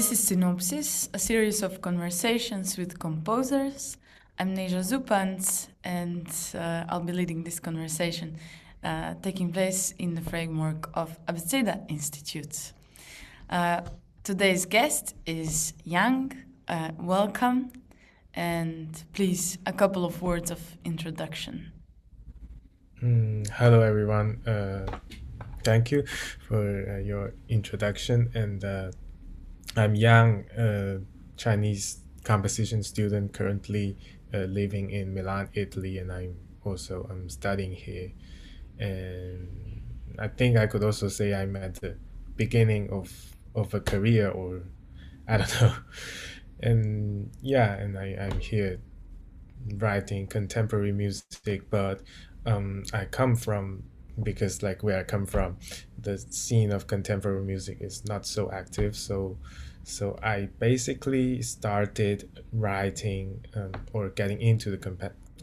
This is Synopsis, a series of conversations with composers. I'm Neža Zupanc, and I'll be leading this conversation taking place in the framework of Abeceda Institute. Today's guest is Yang. Welcome, and please, a couple of words of introduction. Hello, everyone. Thank you for your introduction. And I'm Yang, a Chinese composition student currently living in Milan, Italy, and I'm studying here. And I think I could also say I'm at the beginning of a career, or I don't know. And yeah, and I'm here writing contemporary music, but I come from, because like where I come from, the scene of contemporary music is not so active. So I basically started writing or getting into the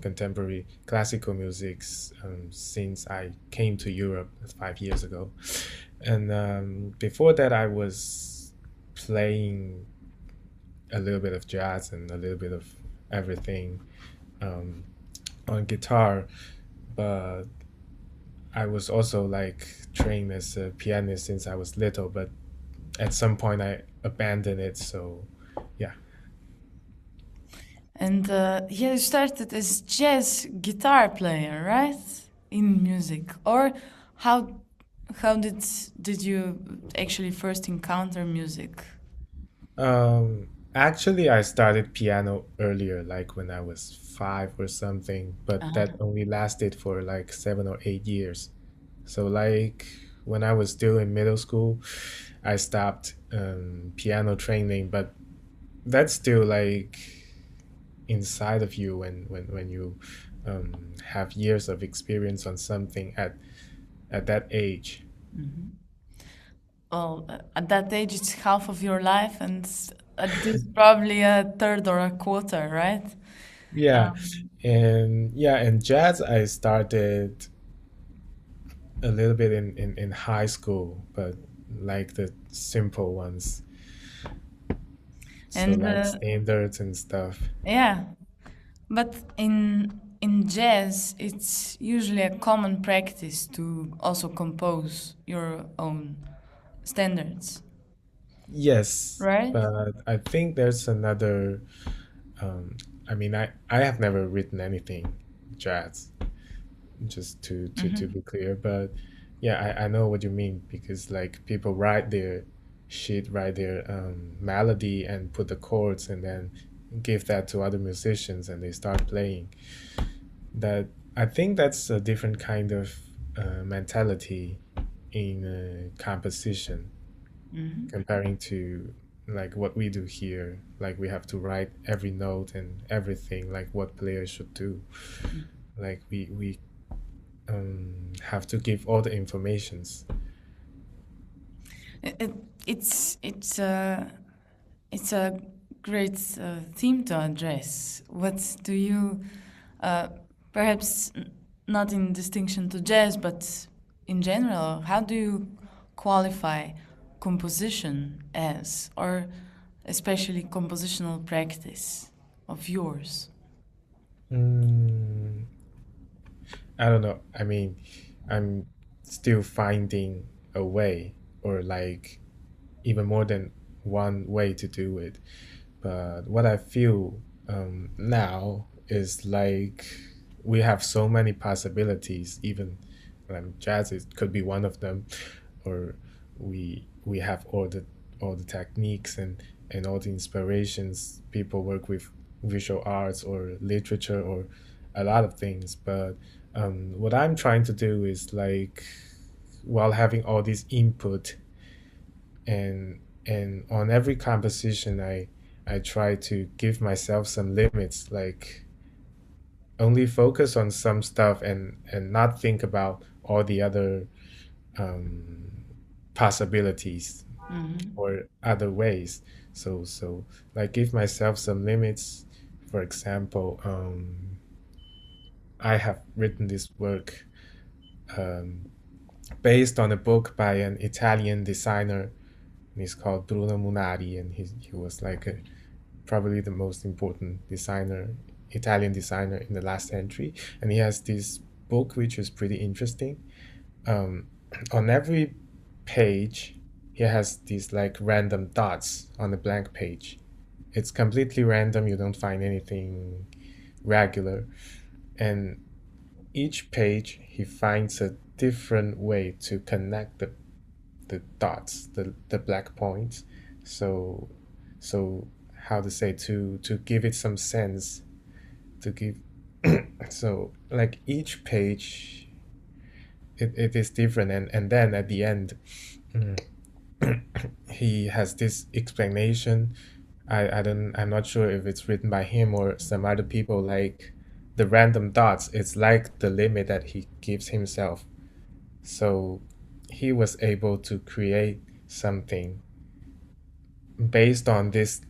contemporary classical music since I came to Europe 5 years ago. And before that, I was playing a little bit of jazz and a little bit of everything on guitar, but I was also like trained as a pianist since I was little, but at some point I abandoned it. So yeah. And you started as jazz guitar player, right? In music, or how did you actually first encounter music? Actually, I started piano earlier, like when I was 5 or something, but that only lasted for like 7 or 8 years. So like when I was still in middle school, I stopped piano training, but that's still like inside of you when you have years of experience on something at that age. Well, at that age, it's half of your life, and at this probably a third or a quarter, right? Yeah. And jazz I started a little bit in high school, but like the simple ones. So And like standards and stuff. yeah, but in jazz, it's usually a common practice to also compose your own standards, Yes, right? but I think there's another I mean I have never written anything jazz, just to be clear, but yeah, I know what you mean, because like people write their melody and put the chords and then give that to other musicians and they start playing. That I think that's a different kind of mentality in composition, comparing to like what we do here. Like we have to write every note and everything, like what players should do. Like we have to give all the informations. It, it's a great theme to address. What do you, perhaps not in distinction to jazz, but in general, how do you qualify composition as, or especially compositional practice of yours? Mm, I don't know. I mean, I'm still finding a way, or like even more than one way to do it. But what I feel now is like we have so many possibilities. Even jazz could be one of them, or we have all the techniques and all the inspirations. People work with visual arts or literature or a lot of things. But what I'm trying to do is like, while having all this input, and on every composition I try to give myself some limits, like only focus on some stuff and not think about all the other um, possibilities or other ways. So like give myself some limits. For example, I have written this work based on a book by an Italian designer and he's called Bruno Munari, and he was like probably the most important designer, Italian designer in the last century. And he has this book which is pretty interesting. Um, on every page, he has these like random dots on the blank page. It's completely random. You don't find anything regular, and each page he finds a different way to connect the dots, the black points. So so how to say, to give it some sense, to give so like each page it is different, and then at the end he has this explanation. I'm not sure if it's written by him or some other people, like the random dots, it's like the limit that he gives himself. So he was able to create something based on this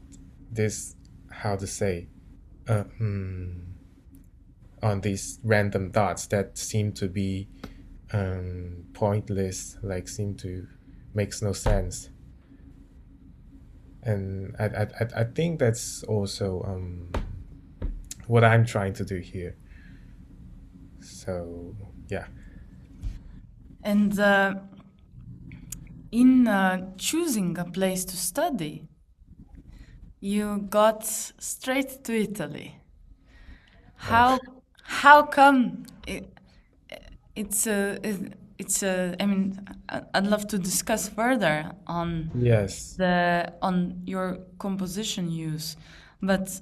how to say, uh, hmm, on these random dots that seem to be pointless, like seem to makes no sense. And I think that's also what I'm trying to do here. So yeah. And in choosing a place to study, you got straight to Italy. How come it's a I mean, I'd love to discuss further on Yes. on your composition use, but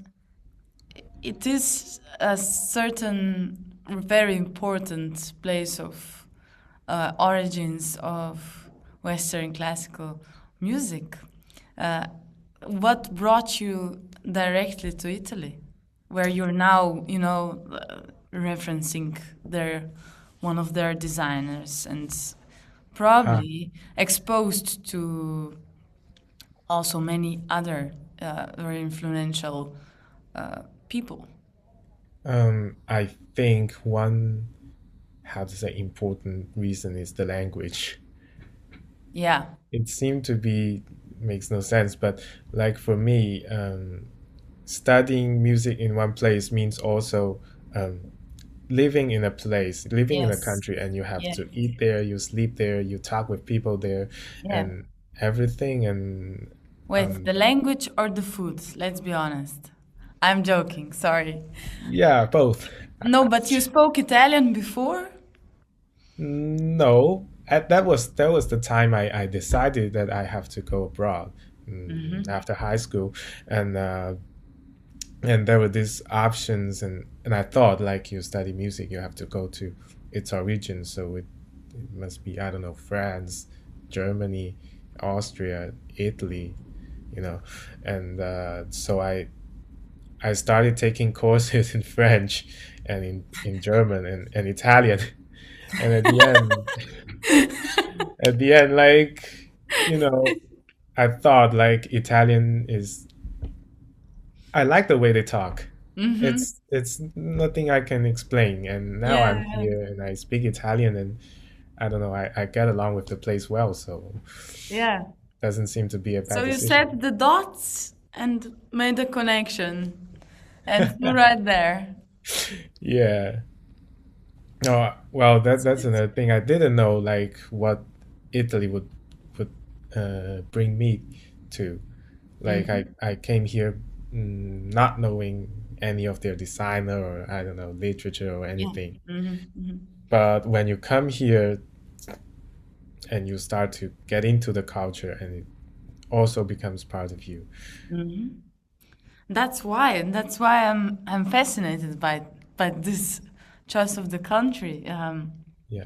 it is a certain very important place of origins of Western classical music. Uh, what brought you directly to Italy, where you're now, referencing one of their designers and Ah, probably exposed to also many other very influential people? I think one, how to say, important reason is the language. Yeah. It seemed to be makes no sense, but like for me, studying music in one place means also um, living in a place, living in a Yes. country, and you have Yeah. to eat there, you sleep there, you talk with people there, Yeah. and everything. And Wait, the language or the food? Let's be honest. I'm joking, sorry. yeah, both. No, but you spoke Italian before? No, that was the time I decided that I have to go abroad after high school, and there were these options, and I thought, like, you study music, you have to go to its origin, so it must be, I don't know, France, Germany, Austria, Italy, you know, and so I started taking courses in French and in German and Italian, and at the end, like, I thought like Italian is, I like the way they talk. Mm-hmm. It's nothing I can explain, and now I'm Yeah. here and I speak Italian, and I don't know, I get along with the place well, so Yeah. doesn't seem to be a So bad you decision. set the dots and made a connection and flew right there. Yeah. No, well, that's another thing. I didn't know like what Italy would bring me to. Like Mm-hmm. I came here not knowing any of their designer or, I don't know, literature or Yeah. anything. Mm-hmm. But when you come here and you start to get into the culture, and it also becomes part of you. Mm-hmm. That's why I'm fascinated by this choice of the country. Yeah.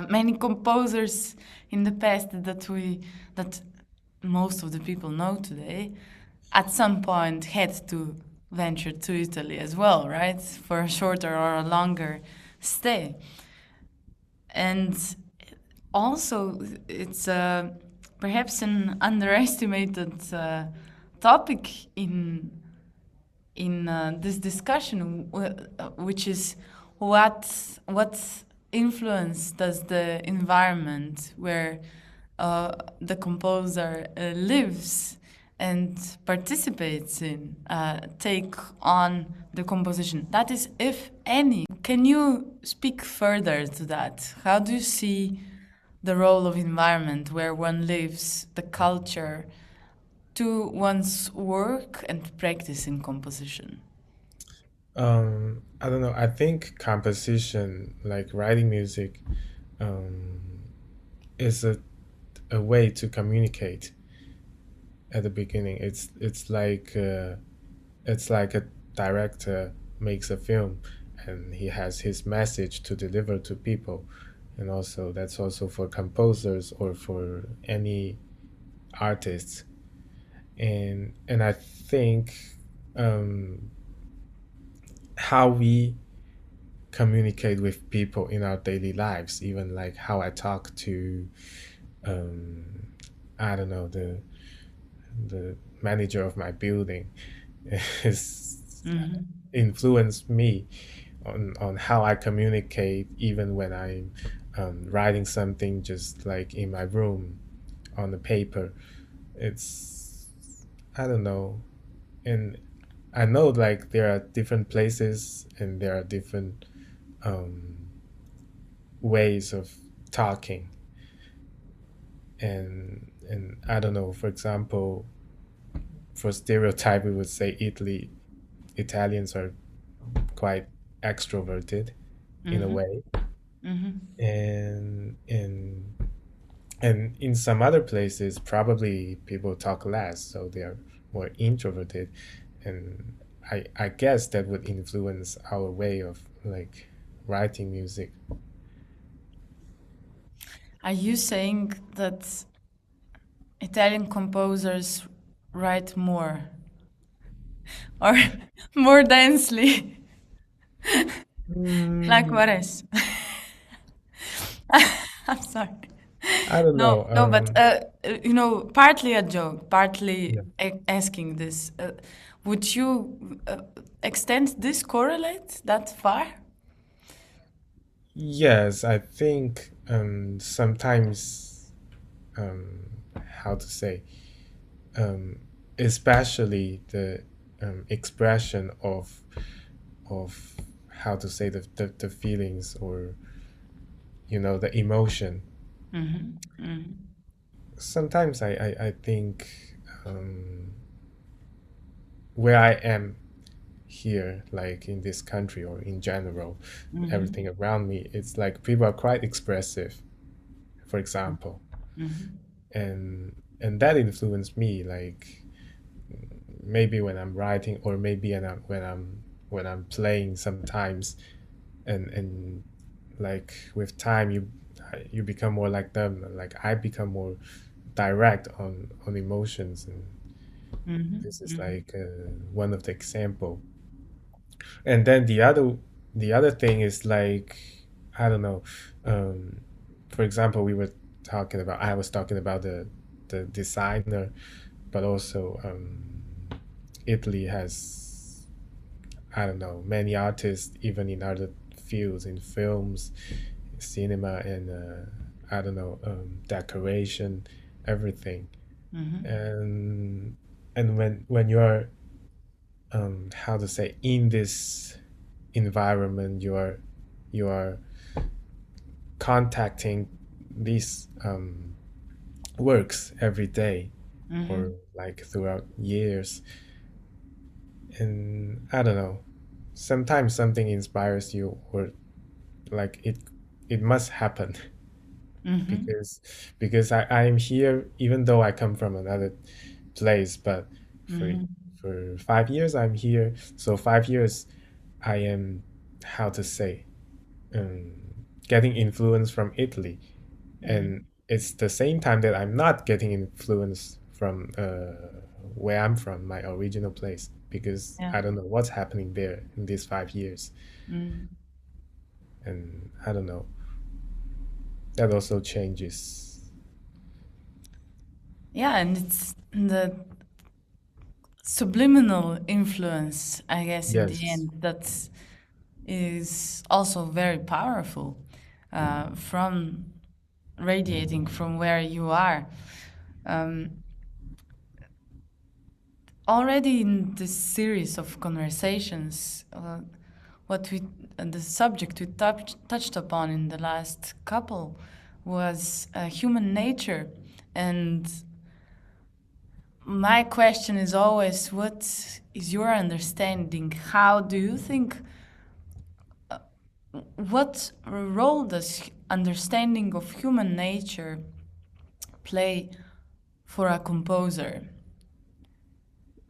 Many composers in the past that most of the people know today, at some point had to venture to Italy as well, right? For a shorter or a longer stay. And also, it's perhaps an underestimated topic in this discussion, which is what influence does the environment where the composer lives and participates in, take on the composition. That is, if any. Can you speak further to that? How do you see the role of environment where one lives, the culture, to one's work and practice in composition? I don't know. I think composition, like writing music, is a way to communicate at the beginning. It's like a director makes a film and he has his message to deliver to people, and also that's also for composers or for any artists. And I think how we communicate with people in our daily lives, even like how I talk to um, I don't know, the manager of my building is influenced me on how I communicate, even when I'm writing something just like in my room on the paper. It's, I don't know, and I know like there are different places and there are different um, ways of talking, and I don't know. For example, for stereotype, we would say Italians are quite extroverted in a way, and and in some other places, probably people talk less, so they are more introverted, and I guess that would influence our way of like writing music. Are you saying that Italian composers write more or more densely? Like what is? I'm sorry. I don't No, know. no, but partly a joke, partly Yeah. asking this. Would you extend this correlate that far? Yes, I think sometimes, how to say, um, especially the expression of how to say the feelings, or the emotion. Sometimes I think um, where I am here, like in this country or in general, everything around me, it's like people are quite expressive, for example, and that influenced me, like maybe when I'm writing, or maybe when I'm playing sometimes, and like with time you become more like them, like I become more direct on emotions, and this is like one of the example. And then the other thing is like, I don't know, um for example, I was talking about the designer, but also Italy has, I don't know, many artists, even in other fields, in films, cinema, and I don't know, decoration, everything. And when you're how to say, in this environment, you are contacting these works every day, or like throughout years, and I don't know, sometimes something inspires you, or like it must happen because I am here, even though I come from another place, but for for 5 years I'm here, so 5 years I am, how to say, um, getting influence from Italy, and it's the same time that I'm not getting influence from where I'm from, my original place, because Yeah. I don't know what's happening there in these 5 years, and I don't know. That also changes. Yeah, and it's the subliminal influence, I guess, in the Yes. end, that is also very powerful from radiating from where you are. Already in this series of conversations, the subject we touched upon in the last couple was human nature, and my question is always, what is your understanding? How do you think? What role does understanding of human nature play for a composer?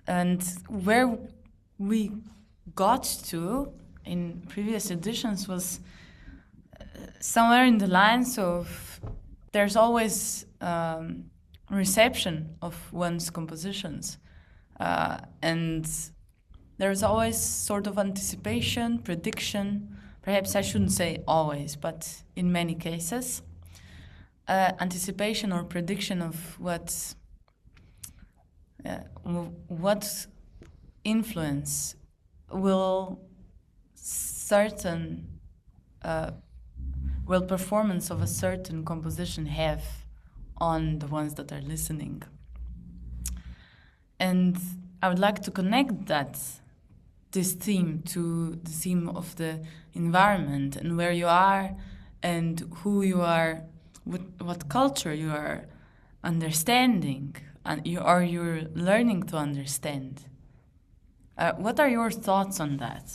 And where we got to in previous editions was somewhere in the lines of there's always reception of one's compositions, and there's always sort of anticipation, prediction. Perhaps I shouldn't say always, but in many cases, anticipation or prediction of what influence will performance of a certain composition have on the ones that are listening. And I would like to connect this theme to the theme of the environment and where you are and who you are, what culture you are understanding and you're learning to understand. What are your thoughts on that?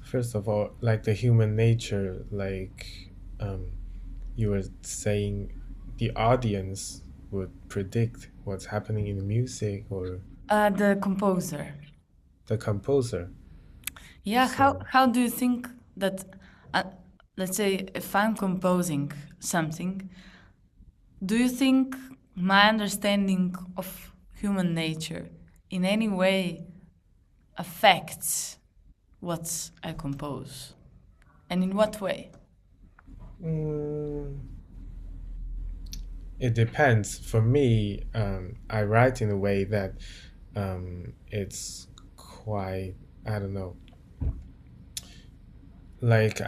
First of all, like the human nature, like you were saying, the audience would predict what's happening in the music, or the composer. The composer. Yeah, So- how do you think that, let's say, if I'm composing something, do you think my understanding of human nature in any way affects what I compose? And in what way? It depends. For me, I write in a way that it's quite, I don't know, like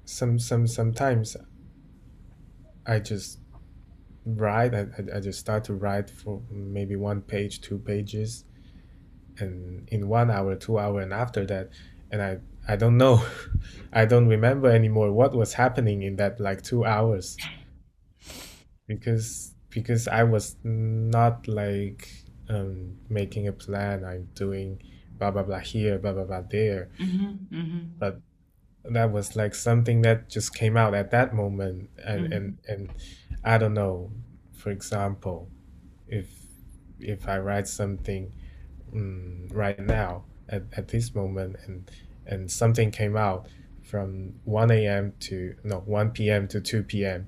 sometimes I just write. I just start to write for maybe 1 page, 2 pages, and in 1 hour, 2 hour, and after that, and I don't know, I don't remember anymore what was happening in that like 2 hours, because I was not like making a plan. I'm doing blah blah blah here, blah blah blah there, but that was like something that just came out at that moment, and I don't know. For example, if I write something right now at this moment, and something came out from 1 p.m. to 2 p.m.,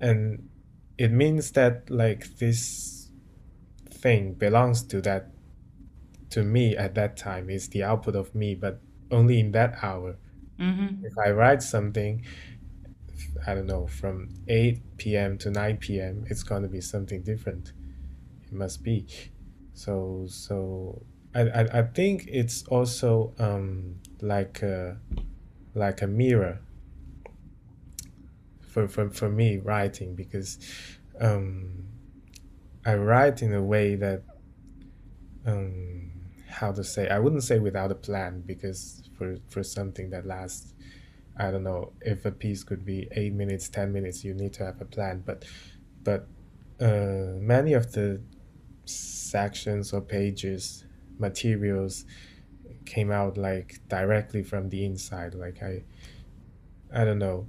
and it means that like this thing belongs to me at that time, is the output of me, but only in that hour. If I write something, I don't know, from 8 p.m. to 9 p.m., it's going to be something different. It must be. So I think it's also like a mirror for me writing, because I write in a way that how to say, I wouldn't say without a plan, because for something that lasts, I don't know, if a piece could be 8 minutes, 10 minutes, you need to have a plan. But many of the sections or pages, materials came out like directly from the inside. Like I don't know,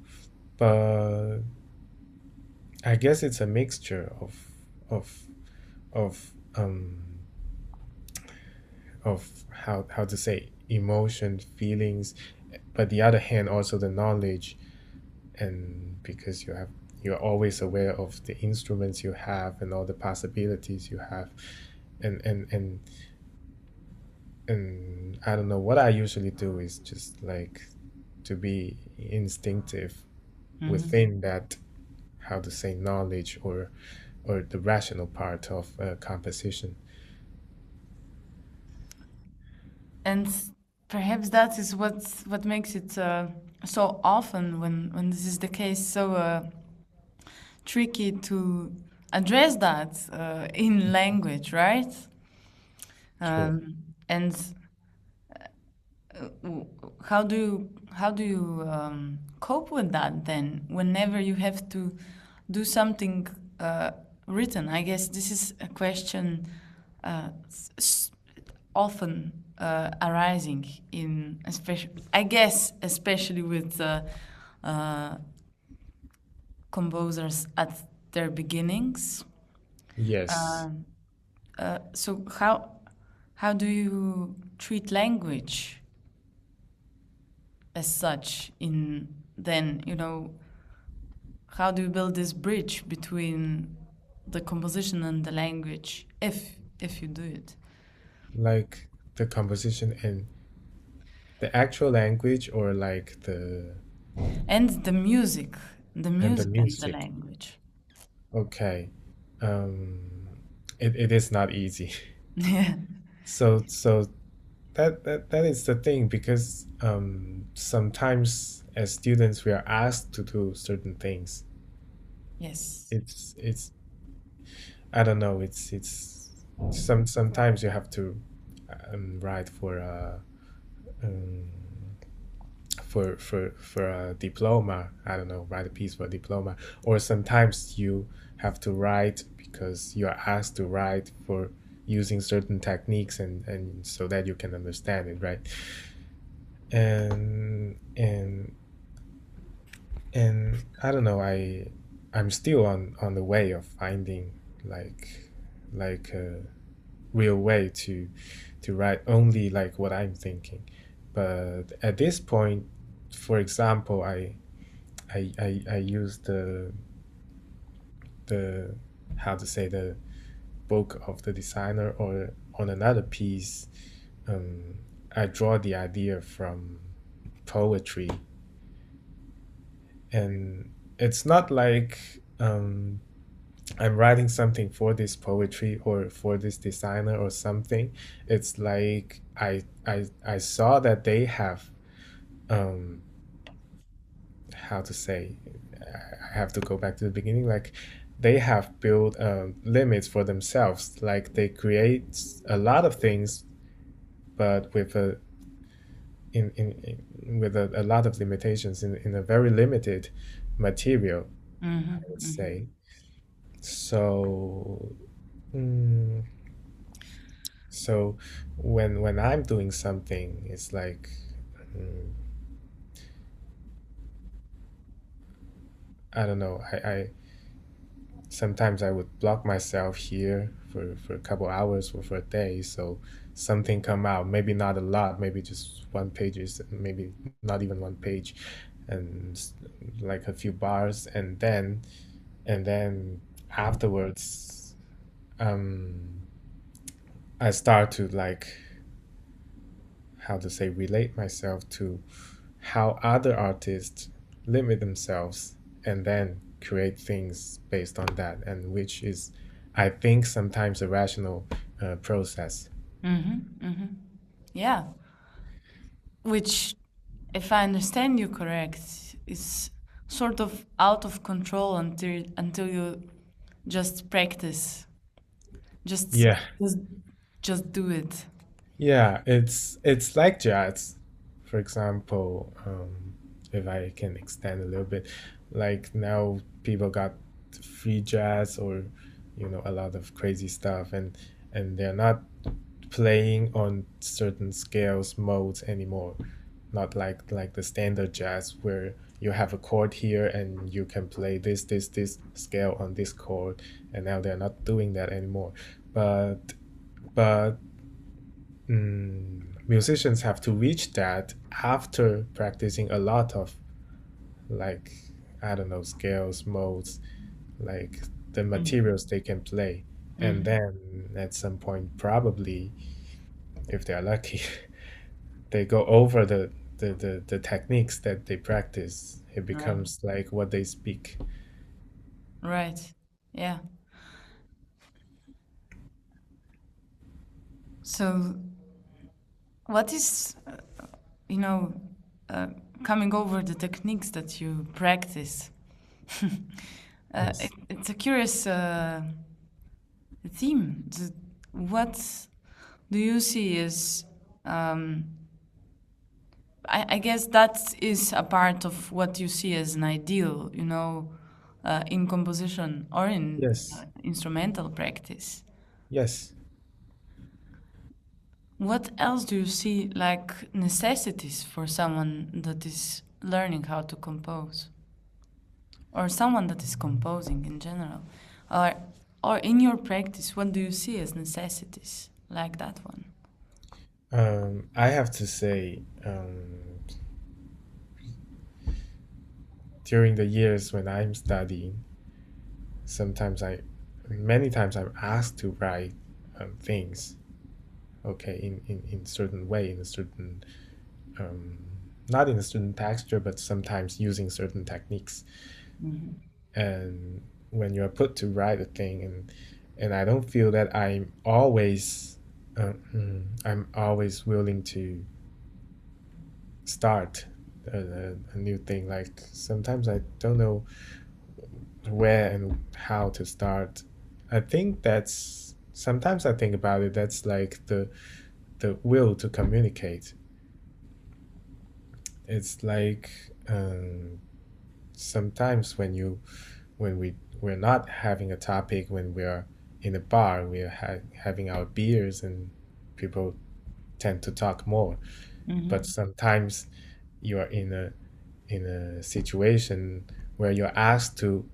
but I guess it's a mixture of of how to say, emotion, feelings, but the other hand also the knowledge, and because you're always aware of the instruments you have and all the possibilities you have, and I don't know, what I usually do is just like to be instinctive within that, how to say, knowledge or the rational part of composition. And perhaps that is what makes it so often when this is the case so tricky to address that in language, right? True. And how do you cope with that then? Whenever you have to do something written, I guess this is a question often arising in, especially with uh, composers at their beginnings. Yes. So how do you treat language as such in then, how do you build this bridge between the composition and the language if you do it? Like the composition in the actual language or like And the music, and the and the music. language. Okay. Um, it is not easy. Yeah. So that is the thing because sometimes as students we are asked to do certain things. Yes. It's I don't know. It's sometimes you have to write um, for a diploma. I don't know, write a piece for a diploma, or sometimes you have to write because you are asked to write for using certain techniques and so that you can understand it, right? And and I don't know. I'm still on the way of finding like a real way to write only like what I'm thinking. But at this point, for example, I use the how to say the book of the designer, or on another piece, um, I draw the idea from poetry, and it's not like I'm writing something for this poetry or for this designer or something. It's like I saw that they have um how to say, I have to go back to the beginning, like they have built limits for themselves, like they create a lot of things but with a lot of limitations in a very limited material, I would say. So mm, so when I'm doing something, it's like mm, I don't know. I sometimes I would block myself here for a couple hours or for a day, so something come out. Maybe not a lot, maybe just one pages, maybe not even one page, and like a few bars, and then afterwards, um, I start to like how to say relate myself to how other artists limit themselves and then create things based on that, and which is I think sometimes a rational process. Yeah. Which, if I understand you correct, is sort of out of control until you just practice. Just Yeah, just just do it. yeah, it's like jazz, for example. If I can extend a little bit, like now people got free jazz, or a lot of crazy stuff, and they're not playing on certain scales modes anymore, not like the standard jazz where you have a chord here and you can play this scale on this chord, and now they're not doing that anymore. But but musicians have to reach that after practicing a lot of, like, I don't know, scales, modes, like the materials they can play, and then at some point probably, if they're lucky, they go over the techniques that they practice. It Right. becomes like what they speak. Right. Yeah. So what is coming over the techniques that you practice. Yes. It's a curious theme. What do you see as I guess that is a part of what you see as an ideal, in composition or in Yes. instrumental practice. Yes. What else do you see like necessities for someone that is learning how to compose? Or someone that is composing in general? Or in your practice, what do you see as necessities like that one? I have to say, during the years when I'm studying, many times I'm asked to write things, okay, in certain way, in a certain, um, not in a certain texture, but sometimes using certain techniques. And when you're put to write a thing, and I don't feel that I'm always willing to start a new thing. Like sometimes I don't know where and how to start. I think that's sometimes I think about it. That's like the will to communicate. It's like sometimes we're not having a topic, when we're in a bar, we're having our beers, and people tend to talk more. But sometimes you are in a situation where you're asked to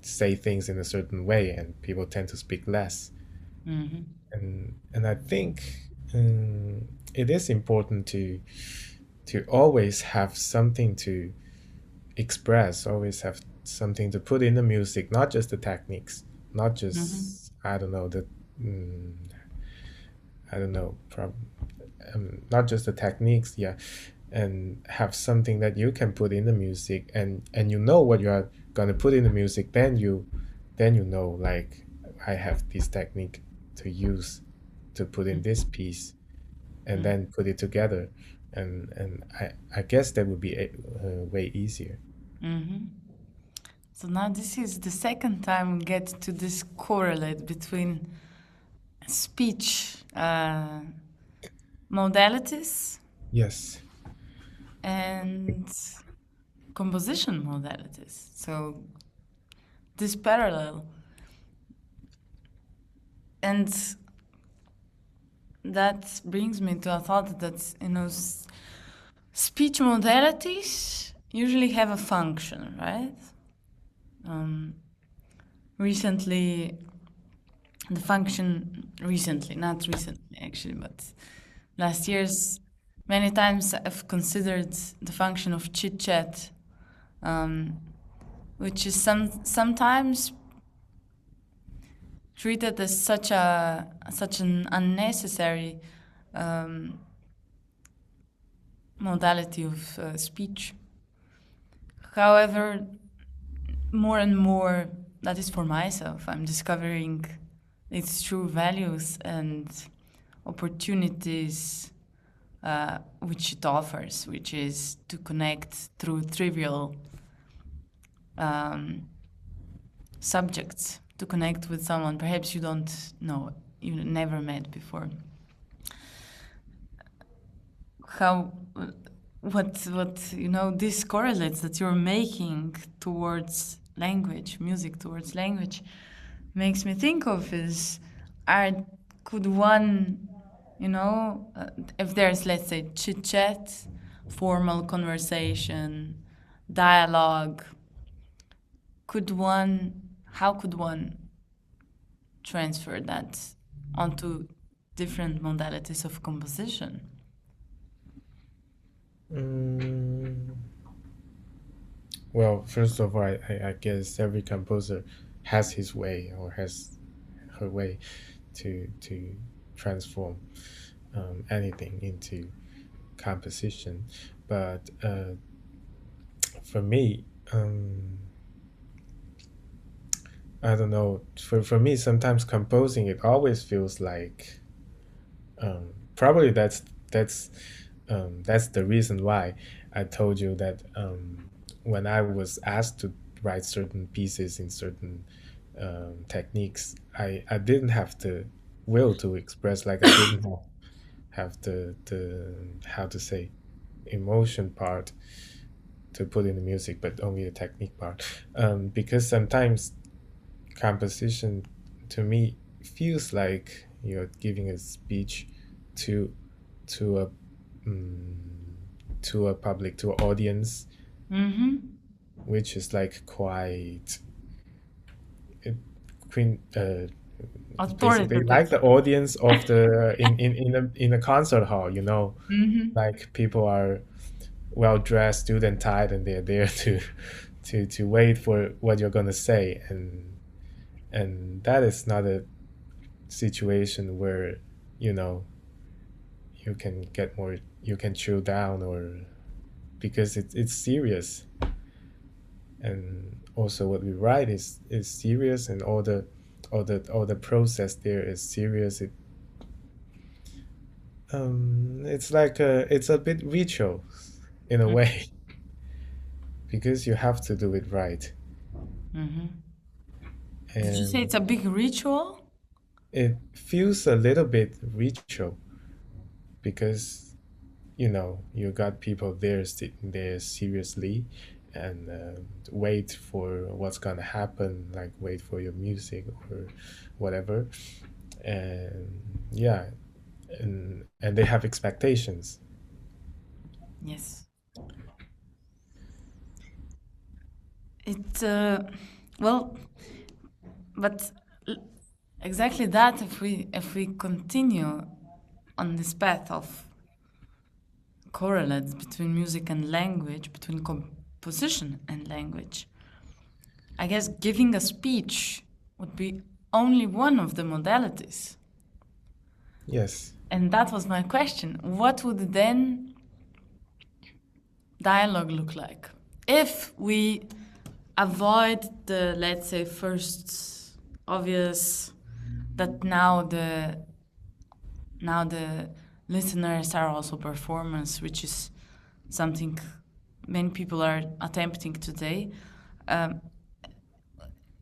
say things in a certain way, and people tend to speak less. And I think it is important to always have something to express, always have something to put in the music, not just the techniques, not just I don't know the mm, I don't know not just the techniques, yeah, and have something that you can put in the music, and you know what you are going to put in the music, then you know, like, I have this technique to use to put in this piece, and then put it together, and I guess that would be way easier. So now this is the second time we get to this correlate between speech modalities Yes. and composition modalities. So this parallel. And that brings me to a thought that, speech modalities usually have a function, right? Recently, not recently actually, but last year's, many times I've considered the function of chit chat, which is sometimes treated as such an unnecessary modality of speech. However, more and more, that is for myself, I'm discovering its true values and opportunities which it offers, which is to connect through trivial subjects, to connect with someone perhaps you don't know, you never met before. What these correlates that you're making towards language, music towards language, makes me think of is, could one, if there's, let's say, chit chat, formal conversation, dialogue, how could one transfer that onto different modalities of composition? Well, first of all, I guess every composer has his way, or has her way to transform anything into composition. But for me, I don't know. For me, sometimes composing, it always feels like, probably that's that's the reason why I told you that when I was asked to write certain pieces in certain techniques, I didn't have the will to express, like I didn't have the how to say emotion part to put in the music, but only the technique part. Because sometimes composition to me feels like you're giving a speech to to a to a public, to an audience, which is like quite queen basically like the audience of the in a concert hall, you know. Like people are well dressed, suit and tied, and they're there to wait for what you're gonna say, and that is not a situation where, you know, you can get more, you can chill down, or because it's serious, and also what we write is serious, and all the process there is serious. It's like it's a bit ritual in a way, because you have to do it right. Did you say it's a big ritual? It feels a little bit ritual because, you know, you got people there sitting there seriously and wait for what's gonna happen, like wait for your music or whatever, and yeah, and they have expectations. Yes. It's well, but exactly that. If we continue on this path of correlates between music and language, between composition and language, I guess giving a speech would be only one of the modalities. Yes. And that was my question. What would then dialogue look like? If we avoid the, let's say, first obvious that now the listeners are also performers, which is something many people are attempting today.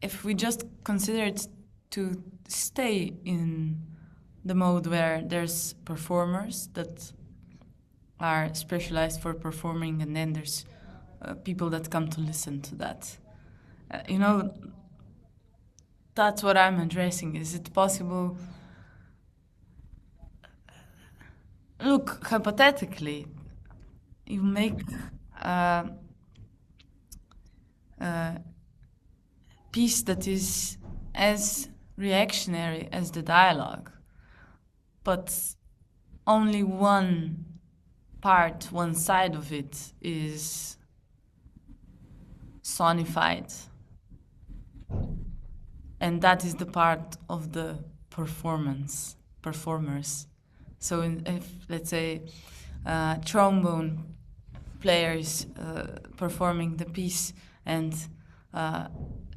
If we just consider it to stay in the mode where there's performers that are specialized for performing, and then there's people that come to listen to that. You know, that's what I'm addressing. Is it possible? Look, hypothetically, you make a piece that is as reactionary as the dialogue, but only one part, one side of it is sonified. And that is the part of the performers. So if, let's say, trombone player is performing the piece and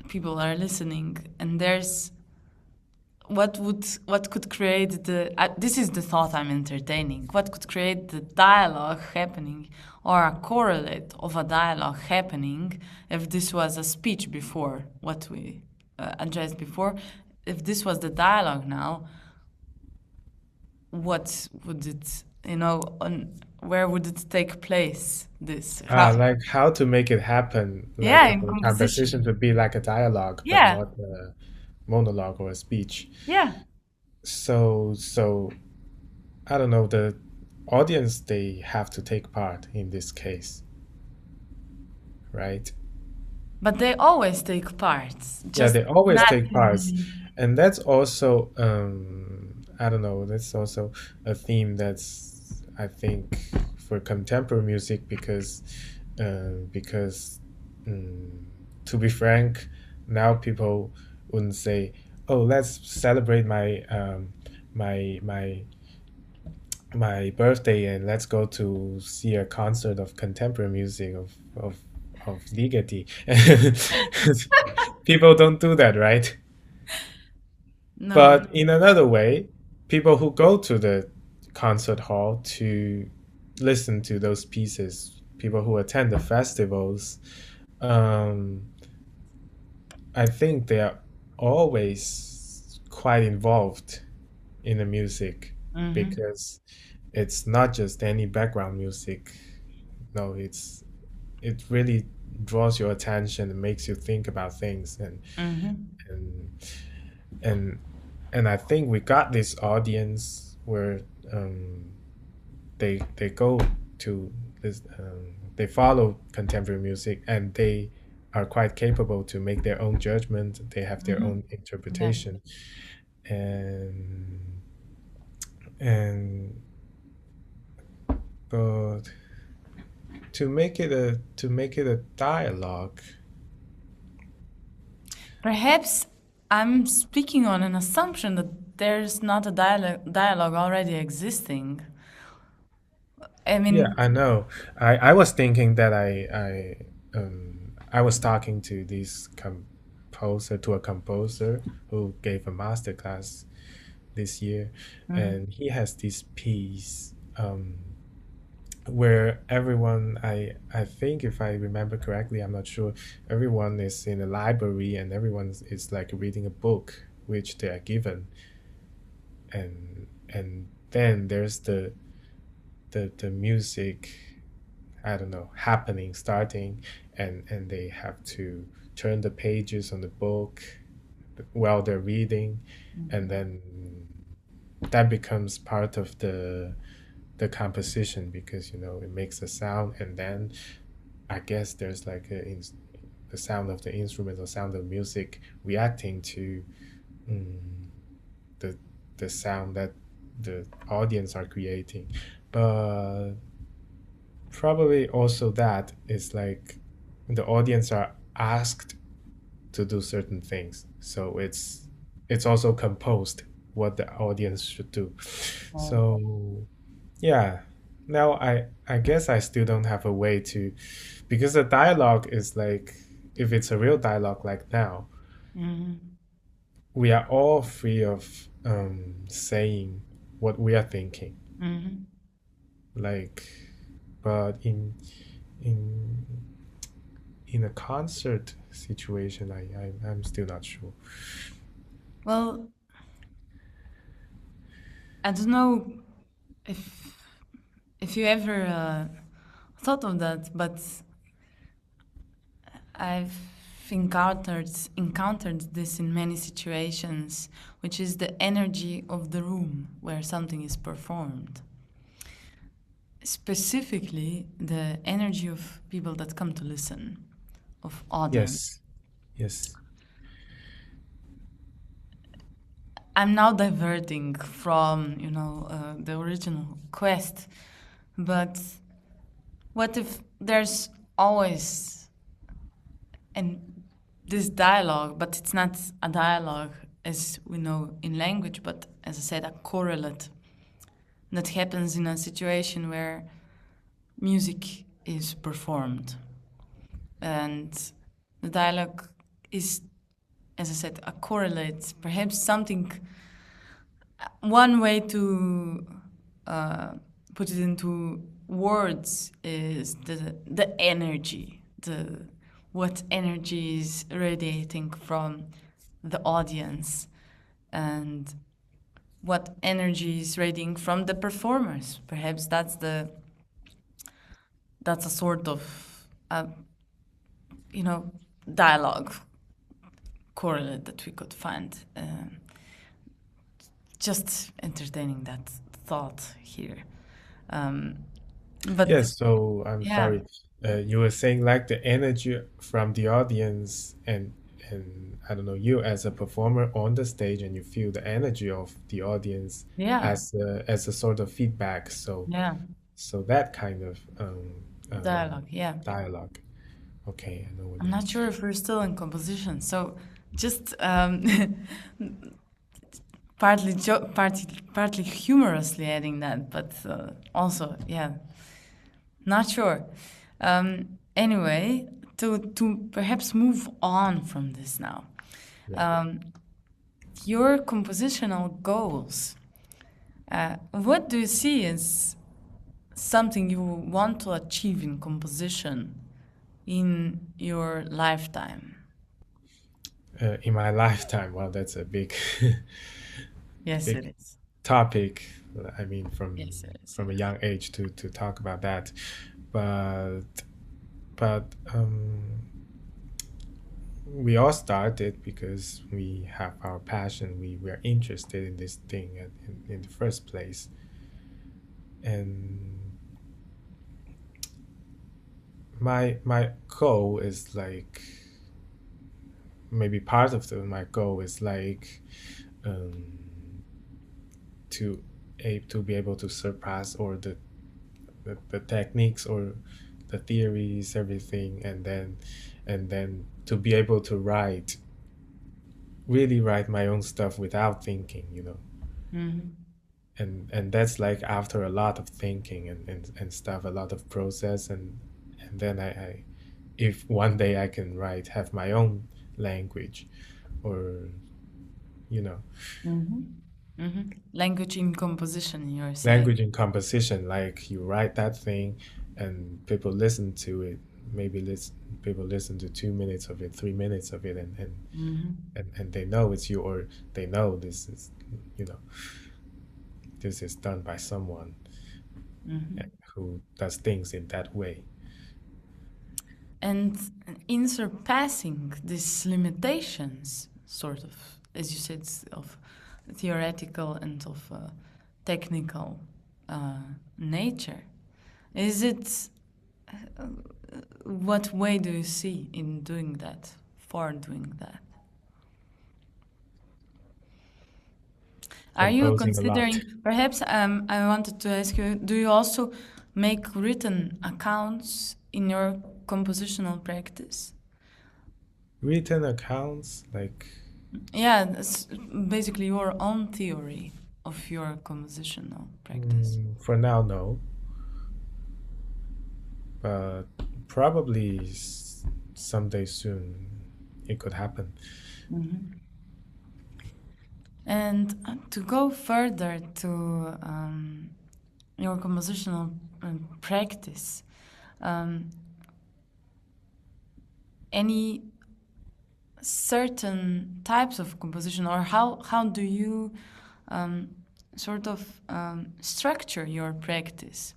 people are listening, and there's what could create the this is the thought I'm entertaining. What could create the dialogue happening, or a correlate of a dialogue happening, if this was a speech before, what we addressed before? If this was the dialogue now, what would it, you know, where would it take place? This like how to make it happen, like yeah, in for the composition composition to be like a dialogue, yeah, but not a monologue or a speech. yeah. So I don't know, the audience, they have to take part in this case, right? But they always take part. Yeah, they always not take parts, and that's also I don't know, that's also a theme that's, I think, for contemporary music, because to be frank, now people wouldn't say, "Oh, let's celebrate my my birthday and let's go to see a concert of contemporary music of Ligeti." People don't do that, right? No. But in another way, people who go to the concert hall to listen to those pieces, people who attend the festivals, um, I think they are always quite involved in the music Mm-hmm. because it's not just any background music. No, it really draws your attention and makes you think about things Mm-hmm. and and and I think we got this audience where um, they go to this they follow contemporary music and they are quite capable to make their own judgment. They have their Mm-hmm. own Yeah. interpretation, and and but to make it a dialogue. Perhaps I'm speaking on an assumption that there's not a dialogue already existing. I Yeah, mean, I know. I was thinking that I was talking to a composer who gave a master class this year, mm, and he has this piece where everyone, I think if I remember correctly, I'm not sure, everyone is in a library and everyone is like reading a book which they are given, and then there's the music, I don't know, happening, starting, and they have to turn the pages on the book while they're reading, and then that becomes part of the composition because it makes a sound, and then I guess there's like the sound of the instrument or sound of music reacting to mm, the the sound that the audience are creating, but probably also that is like the audience are asked to do certain things, so it's also composed what the audience should do. oh, So yeah, now I guess I still don't have a way to, because the dialogue is like, if it's a real dialogue like now, mhm, we are all free of saying what we are thinking, mhm. like, but in in a concert situation, I'm still not sure. Well, I don't know if you ever thought of that, but I've encountered this in many situations, which is the energy of the room where something is performed. Specifically, the energy of people that come to listen, of audience. Yes, yes, I'm now diverting from, the original quest, but what if there's always and this dialogue, but it's not a dialogue as we know in language, but as I said, a correlate that happens in a situation where music is performed. And the dialogue is, as I said, a correlate, perhaps something, one way to put it into words is the energy, the what energy is radiating from the audience, and what energy is radiating from the performers. Perhaps that's a sort of you know dialogue correlate that we could find. Just entertaining that thought here. But yes. So I'm yeah, sorry. You were saying like the energy from the audience, and I don't know, you as a performer on the stage, and you feel the energy of the audience yeah, as a sort of feedback. So yeah, that kind of dialogue. Yeah, dialogue. Okay, I know what I'm you not mean. sure if we're still in composition. So just partly humorously adding that, but also yeah, not sure. Anyway, to perhaps move on from this now. Yeah. Um, your compositional goals. What do you see as something you want to achieve in composition in your lifetime? In my lifetime, well, that's a big, Yes, big it is. topic. I mean, Yes, it is. from a young age to talk about that, but we all started because we have our passion. We were interested in this thing in the first place, and my goal is like maybe part of my goal is like um, to to be able to surpass or the techniques or the theories, everything, and then to be able to really write my own stuff without thinking, you know. Mm-hmm. And that's like after a lot of thinking and stuff, a lot of process, and then I if one day I can have my own language, or you know, Mm-hmm. Mm-hmm. Language in composition, you're saying. language in composition, like you write that thing and people listen to it, maybe people listen to 2 minutes of it, 3 minutes of it, Mm-hmm. and they know it's you, or they know this is, you know, this is done by someone Mm-hmm. who does things in that way. And in surpassing these limitations, sort of, as you said, of theoretical and of technical nature, is it, what way do you see in doing that, for doing that? Are you Composing a lot. considering, perhaps I wanted to ask you, do you also make written accounts in your compositional practice? Written accounts, like Yeah, that's basically your own theory of your compositional practice. for now, no, but probably someday soon it could happen. Mm-hmm. And to go further to your compositional practice, any certain types of composition, or how do you sort of structure your practice?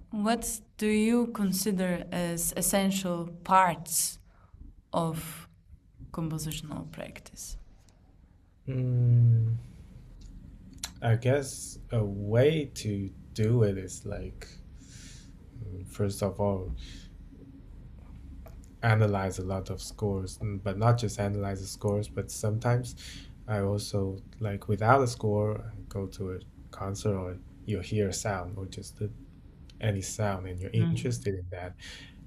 What do you consider as essential parts of compositional practice? I guess a way to do it is like, first of all, analyze a lot of scores, but not just analyze the scores, but sometimes I also, like, without a score, I go to a concert, or you hear a sound, or just any sound, and you're interested in that,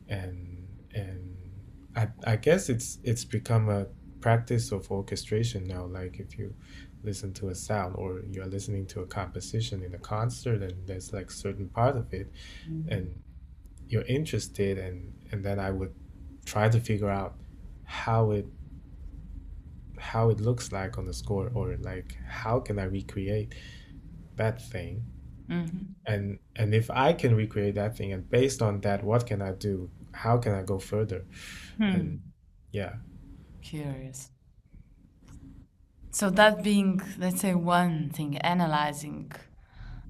and I guess it's become a practice of orchestration now. Like if you listen to a sound, or you're listening to a composition in a concert, and there's like certain part of it, and you're interested, and then I would try to figure out how it looks like on the score, or like how can I recreate that thing, and if I can recreate that thing, and based on that, what can I do, how can I go further, and yeah. Curious. So that being, let's say, one thing, analyzing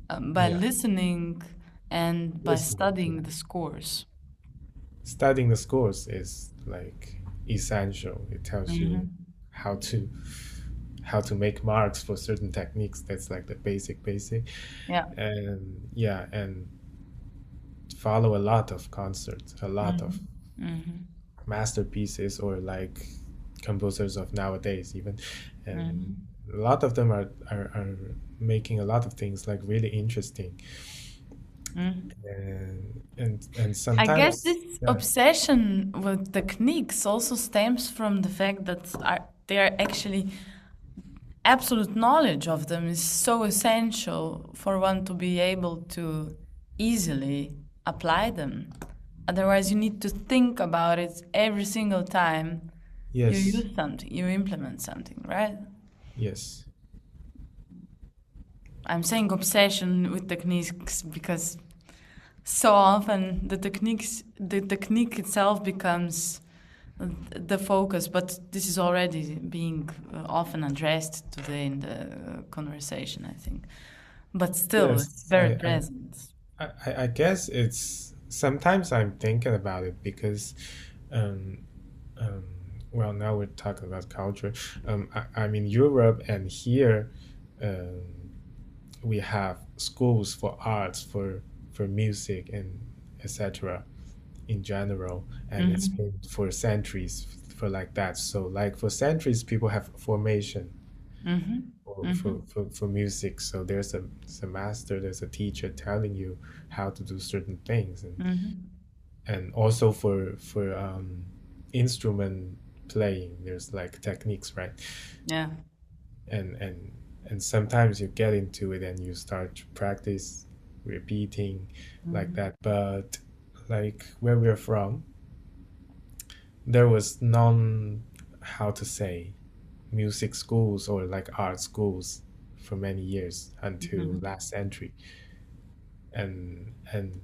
by Yeah, listening and by listening, studying yeah. the scores. Studying the scores is like essential. It tells you how to make marks for certain techniques. That's like the basic, Yeah. and yeah, and follow a lot of concerts, a lot of masterpieces, or like composers of nowadays even, and a lot of them are making a lot of things like really interesting, and I guess sometimes, this yeah. obsession with techniques also stems from the fact that they are actually, absolute knowledge of them is so essential for one to be able to easily apply them. Otherwise, you need to think about it every single time you Yes, use something, you implement something, right? yes. I'm saying obsession with techniques because so often the technique itself becomes the focus, but this is already being often addressed today in the conversation, I think. But still, it's Yes, very present. I guess it's sometimes I'm thinking about it because, um, um, well, now we're talking about culture. I'm in Europe, and here, um, we have schools for arts, for music, and etc. in general, and it's Mm-hmm. been for centuries for like that. So, like for centuries, people have formation Mm-hmm. Mm-hmm. for music. So there's a master, there's a teacher telling you how to do certain things, Mm-hmm. and also for instrument playing, there's like techniques, right? Yeah. And and sometimes you get into it and you start to practice repeating like Mm-hmm. that. But like where we're from, there was none, how to say, music schools or like art schools for many years until Mm-hmm. last century. And and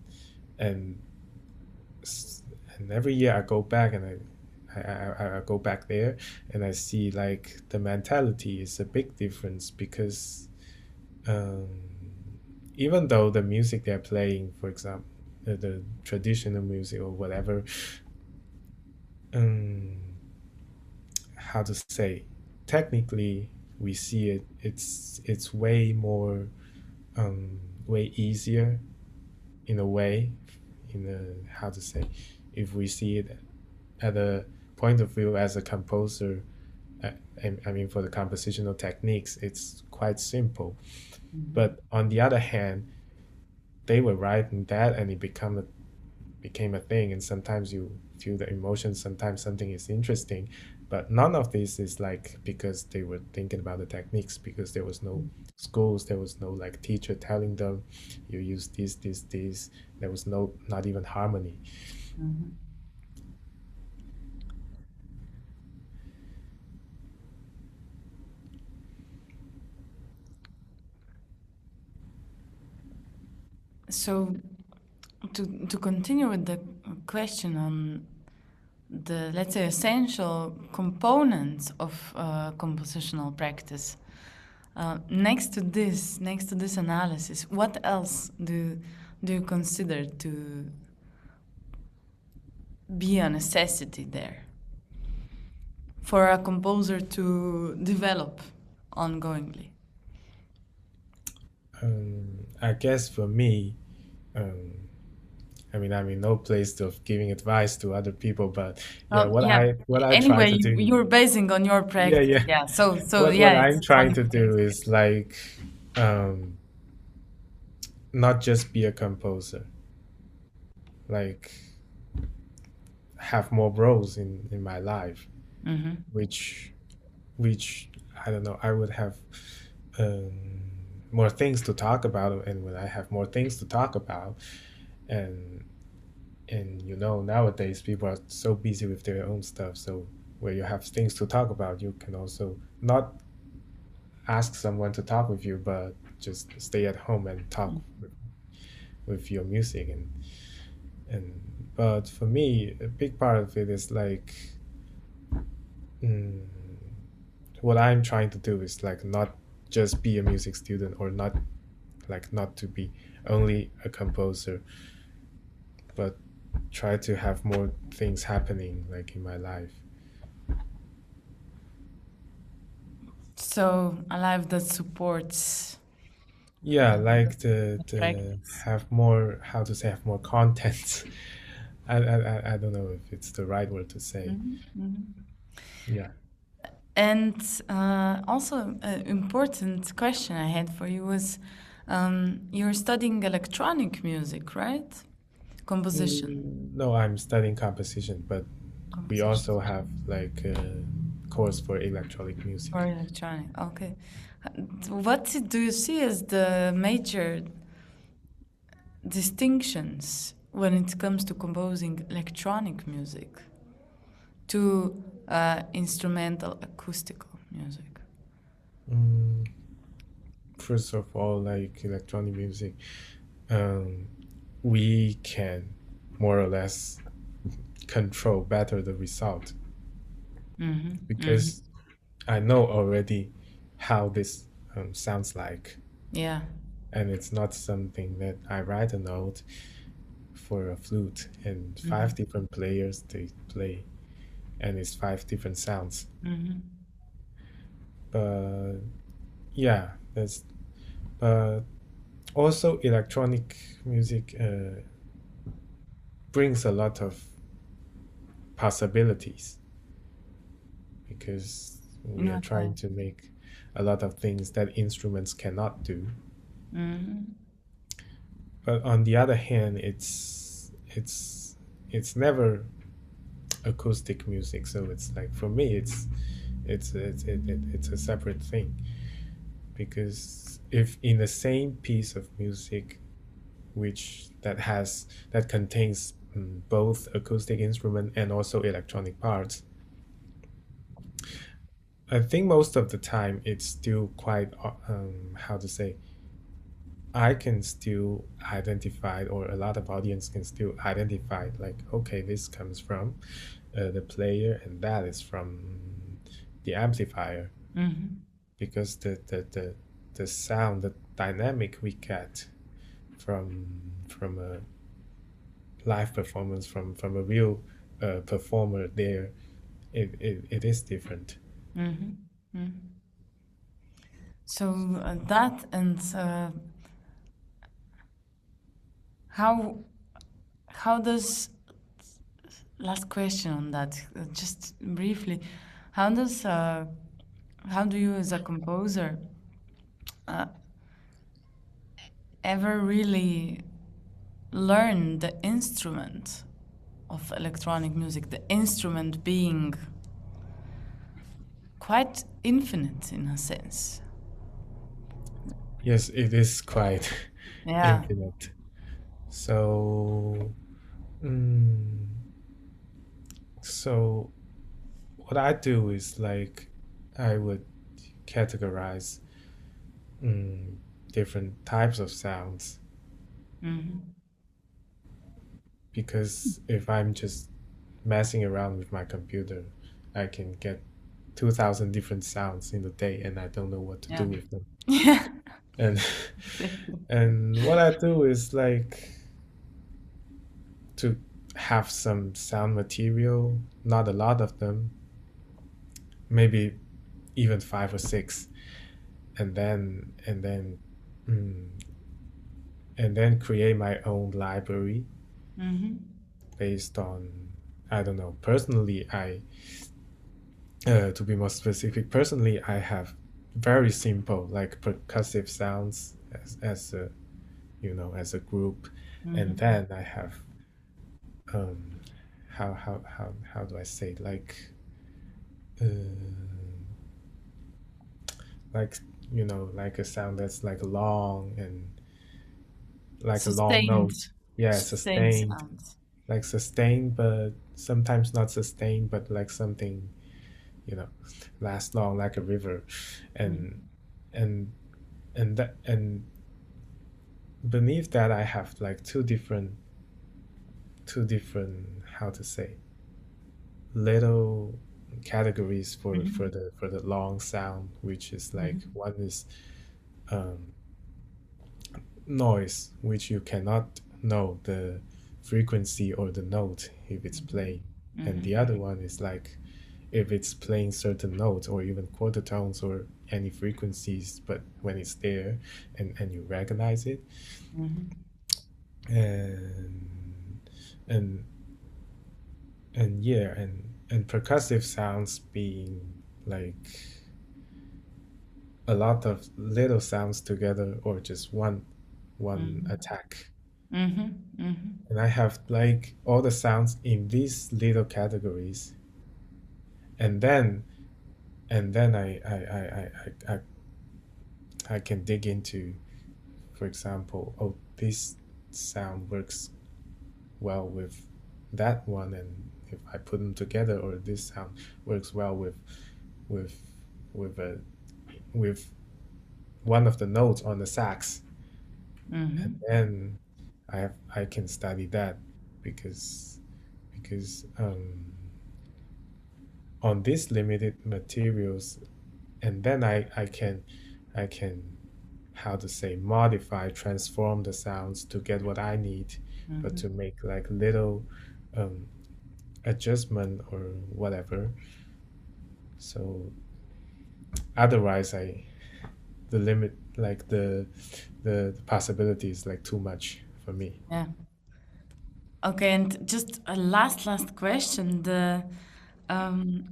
s- and every year I go back and I go back there and I see like the mentality is a big difference because um, even though the music they're playing, for example, the traditional music or whatever, um, how to say, technically we see it, it's way more, way easier in a way, in a, how to say, if we see it at a point of view as a composer. uh, I mean, for the compositional techniques, it's quite simple. But on the other hand, they were writing that, and it became a thing. And sometimes you feel the emotion. Sometimes something is interesting, but none of this is like because they were thinking about the techniques. Because there was no schools, there was no like teacher telling them, you use this. There was no, not even harmony. Mm-hmm. So to continue with the question on the, let's say, essential components of compositional practice, next to this analysis, what else do you consider to be a necessity there for a composer to develop ongoingly? I guess for me, um, I mean, I'm in no place of giving advice to other people, but yeah, Yeah. what I try Anyway, to do, you're basing on your yeah, practice. yeah, Yeah. So what yeah, I'm it's on trying your to do practice. is like, um, not just be a composer, like have more roles in my life, Mm-hmm. which which I don't know, I would have um, more things to talk about, and when I have more things to talk about, and you know, nowadays people are so busy with their own stuff, so where you have things to talk about, you can also not ask someone to talk with you, but just stay at home and talk with your music. And but for me, a big part of it is like, mm, what I'm trying to do is like not just be a music student, or not like not to be only a composer, but try to have more things happening like in my life. So a life that supports Yeah, the, like to practice. have more, how to say, have more content. I don't know if it's the right word to say. Mhm, mhm. Yeah. And also, an important question I had for you was, you're studying electronic music, right? Composition. No, I'm studying composition, but we Composition. also have like a course for electronic Or music. electronic. Okay. What do you see as the major distinctions when it comes to composing electronic music to instrumental acoustical music? First of all, like electronic music, um, we can more or less control better the result, because I know already how this sounds like, Yeah. and it's not something that I write a note for a flute and five different players they play, and it's five different sounds. But yeah, that's but also electronic music brings a lot of possibilities, because we are trying to make a lot of things that instruments cannot do. But on the other hand, it's never acoustic music, so it's like, for me, it's a separate thing, because if in the same piece of music that contains both acoustic instrument and also electronic parts, I think most of the time it's still quite how to say, I can still identify, or a lot of audience can still identify, like, okay, this comes from the player and that is from the amplifier, because the sound, the dynamic we get from a live performance, from a real performer there, it is different. So that, and how does, last question on that, just briefly, how do you as a composer ever really learn the instrument of electronic music, the instrument being quite infinite in a sense? Yes, it is quite Yeah. infinite. So, mm, so what I do is, like, I would categorize different types of sounds, because if I'm just messing around with my computer, I can get 2,000 different sounds in a day, and I don't know what to do with them. Yeah. And and what I do is, like, to have some sound material, not a lot of them, maybe even five or six, and mm, then create my own library based on, I don't know. Personally, I to be more specific, personally, I have very simple, like, percussive sounds as a, as a group, and then I have um how do I say it? Uh, like, like a sound that's like long, and like a long Sustained. note. Yeah, Sustained sustained, sounds. like sustained, but sometimes not sustained, but like something, you know, lasts long, like a river, and and and beneath that I have like two different, how to say, little categories for the long sound, which is like, one is um, noise, which you cannot know the frequency or the note if it's playing, and the other one is like, if it's playing certain notes or even quarter tones or any frequencies, but when it's there, and you recognize it, and and and yeah, and percussive sounds being like a lot of little sounds together, or just one attack. And I have like all the sounds in these little categories, and then I can dig into, for example, oh, this sound works well with that one, and if I put them together, or this sound works well with with a with one of the notes on the sax, and then I can study that because on these limited materials, and then I can how to say modify, transform the sounds to get what I need, but to make like little um, adjustment or whatever. So otherwise, the limit like the possibility is like too much for me. Yeah. Okay, and just a last question. The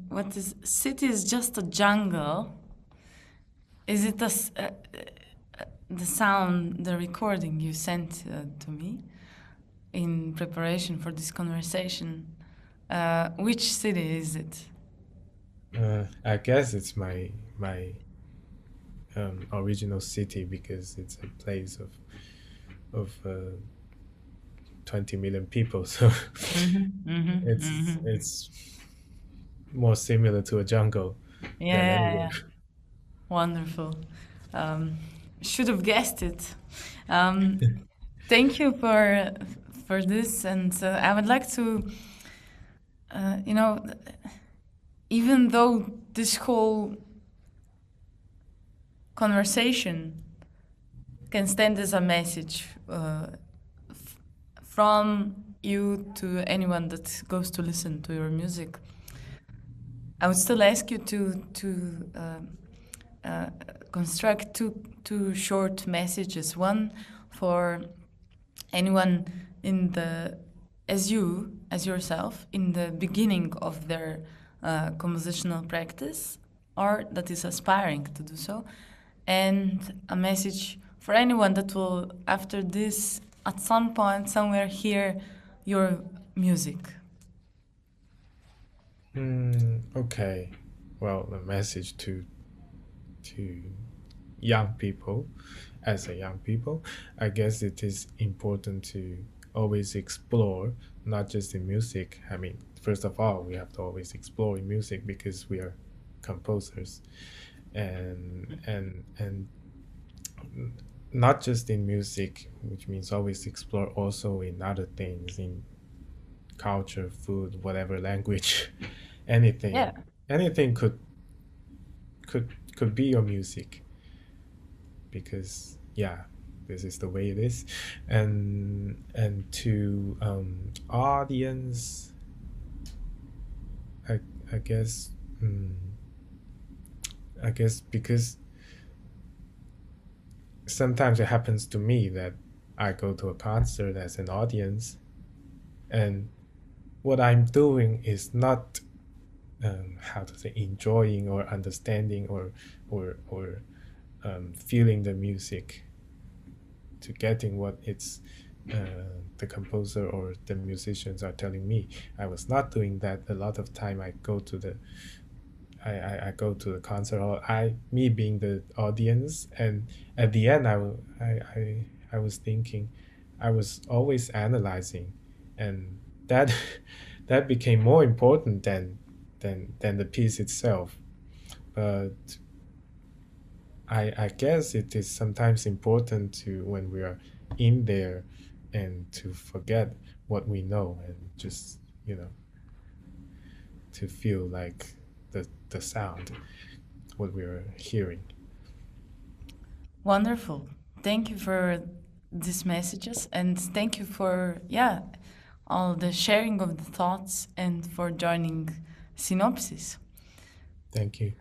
what is city is just a jungle. Is it the sound, the recording you sent to me in preparation for this conversation? Which city is it? I guess it's my original city because it's a place of 20 million people. So it's more similar to a jungle than anywhere. Yeah. Wonderful. Should have guessed it. Thank you for this, and I would like to, you know, even though this whole conversation can stand as a message from you to anyone that goes to listen to your music, I would still ask you to construct two short messages. One for anyone in the as yourself in the beginning of their compositional practice, or that is aspiring to do so, and a message for anyone that will, after this, at some point, somewhere, hear your music. Okay. Well, a message to young people, as a young people, I guess it is important to always explore, not just in music. I mean, first of all, we have to always explore in music because we are composers, and not just in music, which means always explore also in other things, in culture, food, whatever, language, anything. Yeah. Anything could be your music because yeah, this is the way it is. And to audience, I guess I guess because sometimes it happens to me that I go to a concert as an audience, and what I'm doing is not how to say enjoying or understanding or feeling the music to getting what it's the composer or the musicians are telling me. I was not doing that. A lot of time I go to the concert hall, me being the audience, and at the end I was thinking, I was always analyzing, and that that became more important than the piece itself. But I guess it is sometimes important to, when we are in there, and to forget what we know and just to feel like the sound, what we are hearing. Wonderful. Thank you for these messages, and thank you for all the sharing of the thoughts and for joining Synopsis. Thank you.